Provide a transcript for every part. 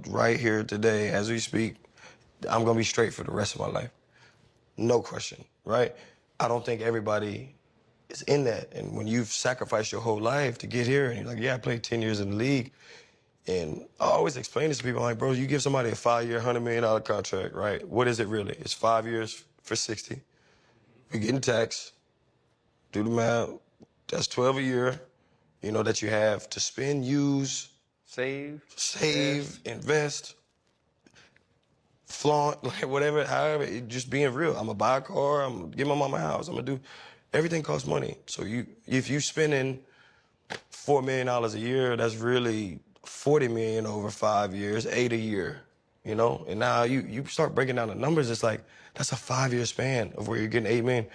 right here today, as we speak, I'm gonna be straight for the rest of my life. No question, right? I don't think everybody is in that. And when you've sacrificed your whole life to get here, and you're like, yeah, I played 10 years in the league. And I always explain this to people, I'm like, bro, you give somebody a 5-year, $100 million contract, right? What is it really? It's 5 years for 60. You're getting taxed. Do the math. That's 12 a year, you know, that you have to spend, use, Save, invest, flaunt, like whatever, however, just being real. I'm gonna buy a car, I'm gonna get my mama a house, I'm gonna do, everything costs money. So if you spending $4 million a year, that's really 40 million over 5 years, 8 a year, you know? And now you start breaking down the numbers, it's like, that's a 5-year span of where you're getting 8 million.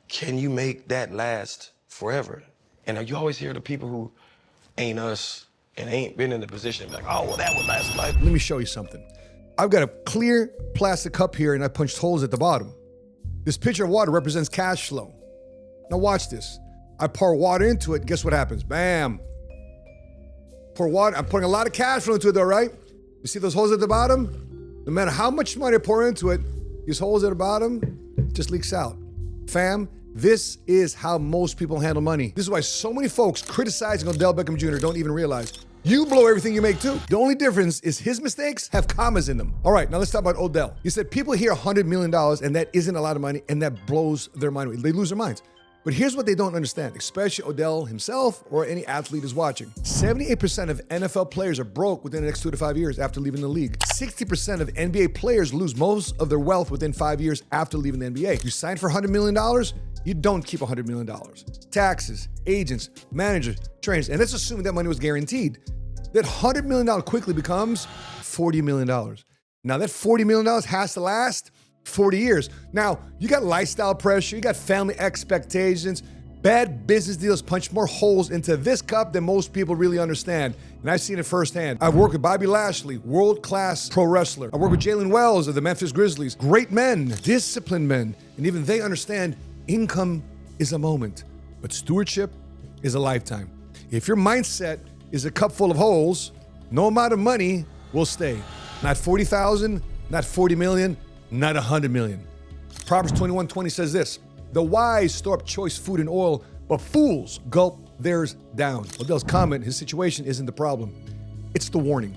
Can you make that last forever? And you always hear the people who ain't us and ain't been in the position, like, oh, well, that would last life. Let me show you something. I've got a clear plastic cup here and I punched holes at the bottom. This pitcher of water represents cash flow. Now watch this. I pour water into it, guess what happens? Bam. Pour water, I'm putting a lot of cash flow into it though, right? You see those holes at the bottom? No matter how much money I pour into it, these holes at the bottom just leaks out. Fam, this is how most people handle money. This is why so many folks criticizing Odell Beckham Jr. don't even realize you blow everything you make too. The only difference is his mistakes have commas in them. All right, now let's talk about Odell. You said people hear $100 million and that isn't a lot of money and that blows their mind away. They lose their minds. But here's what they don't understand, especially Odell himself or any athlete is watching. 78% of NFL players are broke within the next 2 to 5 years after leaving the league. 60% of NBA players lose most of their wealth within 5 years after leaving the NBA. You sign for $100 million, you don't keep $100 million. Taxes, agents, managers, trainers, and let's assume that money was guaranteed. That $100 million quickly becomes $40 million. Now that $40 million has to last 40 years. Now, you got lifestyle pressure, you got family expectations, bad business deals punch more holes into this cup than most people really understand. And I've seen it firsthand. I've worked with Bobby Lashley, world-class pro wrestler. I work with Jalen Wells of the Memphis Grizzlies. Great men, disciplined men, and even they understand income is a moment, but stewardship is a lifetime. If your mindset is a cup full of holes, no amount of money will stay. Not 40,000, not 40 million, not 100 million. Proverbs 21:20 says this, the wise store up choice food and oil, but fools gulp theirs down. Odell's comment, his situation isn't the problem. It's the warning.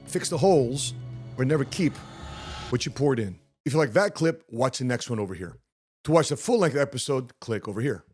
Fix the holes or never keep what you poured in. If you like that clip, watch the next one over here. To watch the full-length episode, click over here.